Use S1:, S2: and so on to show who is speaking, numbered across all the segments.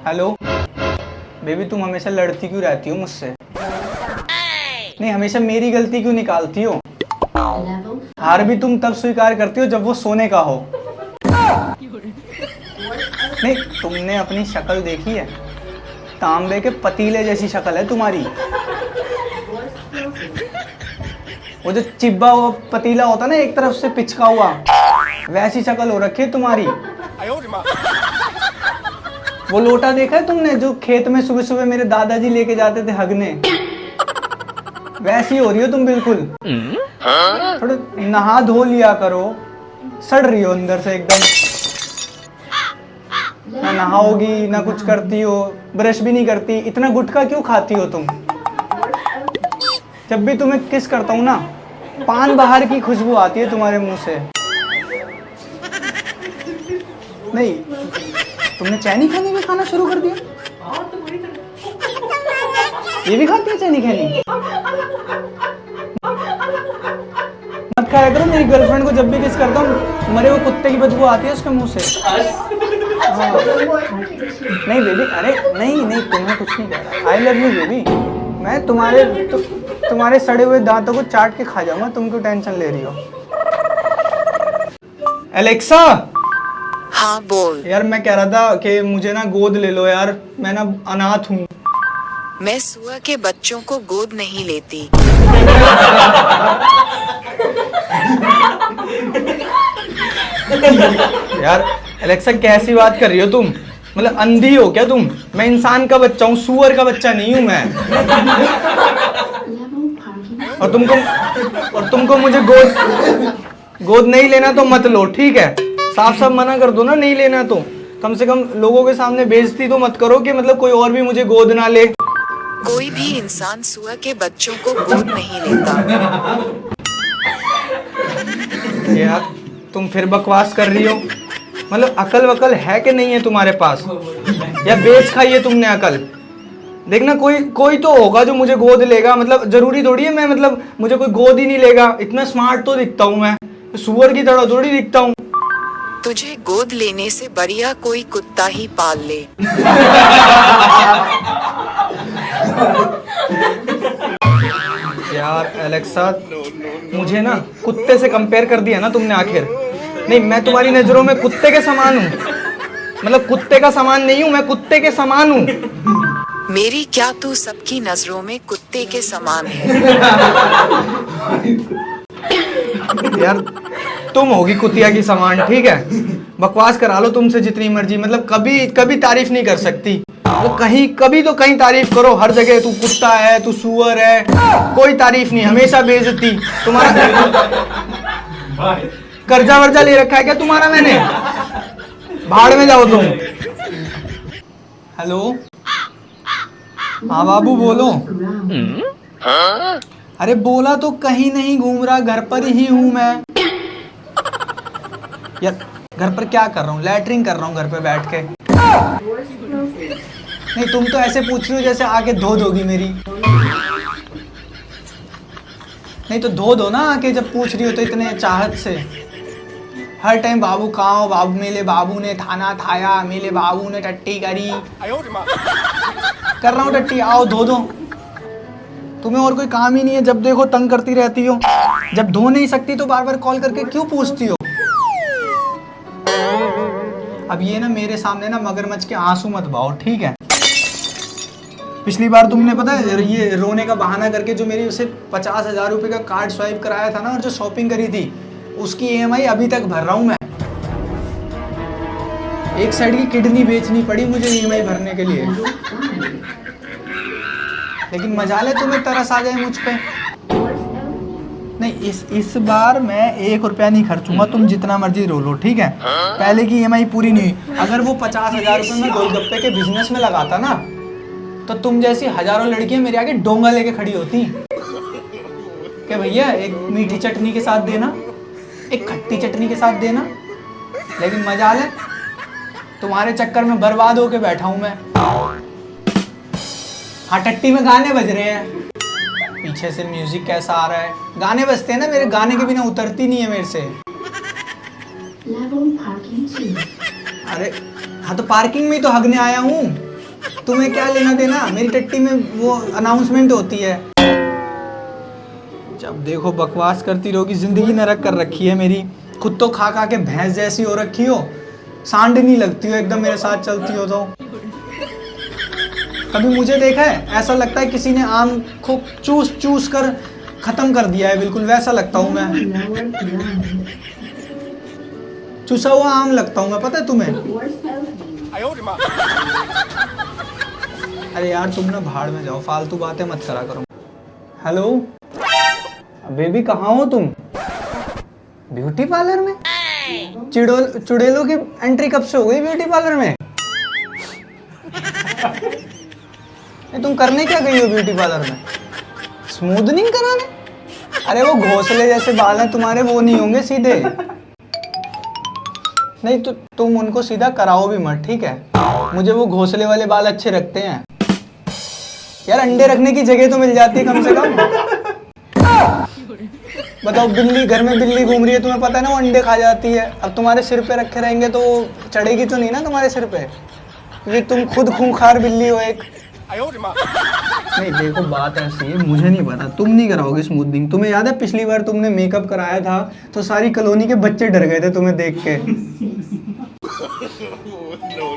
S1: Hello baby, तुम हमेशा लड़ती क्यों रहती हो मुझसे? नहीं, हमेशा मेरी गलती क्यों निकालती हो? हार भी तुम तब स्वीकार करती हो जब वो सोने का हो। नहीं, तुमने अपनी शक्ल देखी है? तांबे के पतीले जैसी शक्ल है तुम्हारी। वो जो चिब्बा हुआ पतीला होता ना, एक तरफ से पिचका हुआ, वैसी शक्ल हो रखी है तुम्हारी। वो लोटा देखा है तुमने जो खेत में सुबह सुबह मेरे दादाजी लेके जाते थे हगने? वैसी हो रही हो तुम बिल्कुल। थोड़ा नहा धो लिया करो, सड़ रही हो अंदर से एकदम। ना नहाओगी ना कुछ करती हो, ब्रश भी नहीं करती। इतना गुटखा क्यों खाती हो तुम? जब भी तुम्हें किस करता हूँ ना, पान बाहर की खुशबू आती है तुम्हारे मुंह से। नहीं, तुमने चैनी खैनी भी खाना शुरू कर दिया? ये भी खाती है चैनी खैनी? मत खाया करो, मेरी गर्लफ्रेंड को जब भी किस करता हूँ मरे हुए कुत्ते की बदबू आती है उसके मुंह से। हाँ। नहीं बेबी, अरे नहीं नहीं, तुम्हें कुछ नहीं कह रहा। I love you baby. मैं तुम्हारे सड़े हुए दांतों को चाट के खा जाऊंगा, तुम क्यों टेंशन ले रही हो? एलेक्सा।
S2: हाँ बोल।
S1: यार मैं कह रहा था कि मुझे ना गोद ले लो यार, मैं ना अनाथ हूँ।
S2: मैं सुअर के बच्चों को गोद नहीं लेती।
S1: यार एलेक्सा, कैसी बात कर रही हो तुम? मतलब अंधी हो क्या तुम? मैं इंसान का बच्चा हूँ, सुअर का बच्चा नहीं हूँ मैं। और तुमको मुझे गोद नहीं लेना तो मत लो, ठीक है? साफ साफ मना कर दो ना, नहीं लेना तो कम से कम लोगों के सामने बेइज्जती तो मत करो कि मतलब कोई और भी मुझे गोद ना ले।
S2: कोई भी इंसान सुअर के बच्चों को गोद नहीं लेता।
S1: यार तुम फिर बकवास कर रही हो। मतलब अकल वकल है कि नहीं है तुम्हारे पास, या बेच खाई है तुमने अकल? देखना, कोई तो होगा जो मुझे गोद लेगा। मतलब जरूरी थोड़ी है मैं, मतलब मुझे कोई गोद ही नहीं लेगा। इतना स्मार्ट तो दिखता हूँ मैं, सुअर की तरह थोड़ी दिखता हूँ।
S2: तुझे गोद लेने से बढ़िया कोई कुत्ता ही पाल ले।
S1: यार एलेक्सा, मुझे ना कुत्ते से कंपेयर कर दिया ना तुमने आखिर। नहीं, मैं तुम्हारी नजरों में कुत्ते के समान हूँ। मतलब कुत्ते का समान नहीं हूँ, मैं कुत्ते के समान हूँ।
S2: मेरी क्या, तू सबकी नजरों में कुत्ते के समान है।
S1: यार तुम होगी कुतिया की समान, ठीक है? बकवास करा लो तुमसे जितनी मर्जी, मतलब कभी तारीफ नहीं कर सकती। तो कहीं कभी तो कहीं तारीफ करो, हर जगह तू कुत्ता है, तू सुअर है, कोई तारीफ नहीं, हमेशा बेइज्जती। तुम्हारा कर्जा वर्जा ले रखा है क्या तुम्हारा मैंने? भाड़ में जाओ तुम। हेलो, हाँ बाबू बोलो। अरे बोला तो कहीं नहीं घूम रहा, घर पर ही हूँ मैं। यार घर पर क्या कर रहा हूँ? लैटरिंग कर रहा हूँ घर पे बैठ के। नहीं, तुम तो ऐसे पूछ रही हो जैसे आके धो दोगी मेरी। नहीं तो धो दो ना आके, जब पूछ रही हो तो इतने चाहत से। हर टाइम बाबू कहाँ हो, बाबू मेले बाबू ने थाना थाया, मेले बाबू ने टट्टी करी। कर रहा हूँ टट्टी, आओ धो दो। तुम्हें और कोई काम ही नहीं है, जब देखो तंग करती रहती हो। जब धो नहीं सकती तो बार बार कॉल करके क्यों पूछती हो? अब ये ना मेरे सामने ना मगरमच्छ के आंसू मत बहाओ, ठीक है? पिछली बार तुमने पता है ये रोने का बहाना करके जो मेरी उसे 50,000 रुपए का कार्ड स्वाइप कराया था ना, और जो शॉपिंग करी थी उसकी ईएमआई अभी तक भर रहा हूं मैं। एक साइड की किडनी बेचनी पड़ी मुझे ईएमआई भरने के लिए। लेकिन मजा ले, तुम्हें तरस आ जाए मुझ पे। नहीं, इस बार मैं 1 रुपया नहीं खर्चूंगा, तुम जितना मर्जी रो लो, ठीक है? पहले की ईएमआई पूरी नहीं हुई। अगर वो 50,000 रुपये में गोलगप्पे के बिजनेस में लगाता ना, तो तुम जैसी हजारों लड़कियां मेरे आगे डोंगा लेके खड़ी होती कि भैया एक मीठी चटनी के साथ देना, एक खट्टी चटनी के साथ देना। लेकिन मजा ले, तुम्हारे चक्कर में बर्बाद होके बैठा हूं मैं। हाँ, टट्टी में गाने बज रहे हैं, पीछे से म्यूजिक कैसा आ रहा है। गाने बजते हैं ना, मेरे गाने के बिना उतरती नहीं है मेरे से। अरे हाँ, तो पार्किंग में तो हगने आया हूँ। तुम्हें क्या लेना देना, मेरी टट्टी में वो अनाउंसमेंट होती है। जब देखो बकवास करती रहोगी, जिंदगी नरक कर रखी है मेरी। खुद तो खा खा के भैंस जैसी हो रखी हो, सांड नहीं लगती हो एकदम मेरे साथ चलती हो तो। कभी मुझे देखा है? ऐसा लगता है किसी ने आम को चूस चूस कर खत्म कर दिया है, बिल्कुल वैसा लगता हूँ मैं। चूसा हुआ आम लगता हूँ मैं, पता है तुम्हें? अरे यार तुम ना भाड़ में जाओ, फालतू बातें मत करा करो। हेलो बेबी, कहाँ हो तुम? ब्यूटी पार्लर में? चुड़ैलों की एंट्री कब से हो गई ब्यूटी पार्लर में? तुम करने क्या गई हो ब्यूटी पार्लर में? स्मूदनिंग कराने? अरे वो घोंसले जैसे बाल हैं तुम्हारे, वो नहीं होंगे सीधे। नहीं तो तुम उनको सीधा कराओ भी मत, ठीक है? मुझे वो घोंसले वाले बाल अच्छे लगते हैं यार। अंडे रखने की जगह तो मिल जाती है कम से कम। बताओ, बिल्ली घर में बिल्ली घूम रही है, तुम्हें पता है ना वो अंडे खा जाती है। अब तुम्हारे सिर पे रखे रहेंगे तो वो चढ़ेगी तो नहीं ना तुम्हारे सिर पे, क्योंकि तुम खुद खूंखार बिल्ली हो एक। नहीं देखो बात ऐसी है, मुझे नहीं पता, तुम नहीं कराओगे स्मूथनिंग। तुम्हें याद है पिछली बार तुमने मेकअप कराया था तो सारी कॉलोनी के बच्चे डर गए थे तुम्हें देख के।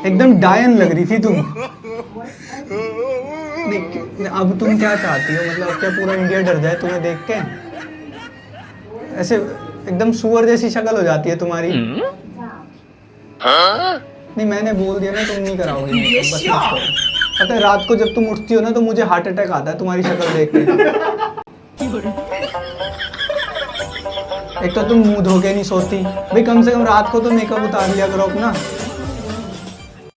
S1: एकदम डायन लग रही थी तुम। अब तुम क्या चाहती हो, मतलब अब क्या पूरा इंडिया डर जाए तुम्हें देख के? ऐसे एकदम सुअर जैसी शक्ल हो जाती है तुम्हारी। नहीं मैंने बोल दिया ना, तुम नहीं कराओगी बस मत करो। पता है रात को जब तुम उठती हो ना तो मुझे हार्ट अटैक आता है तुम्हारी शक्ल देख के। एक तो तुम मुंह धो के नहीं सोती भाई, कम से कम रात को तो मेकअप उतार लिया करो अपना।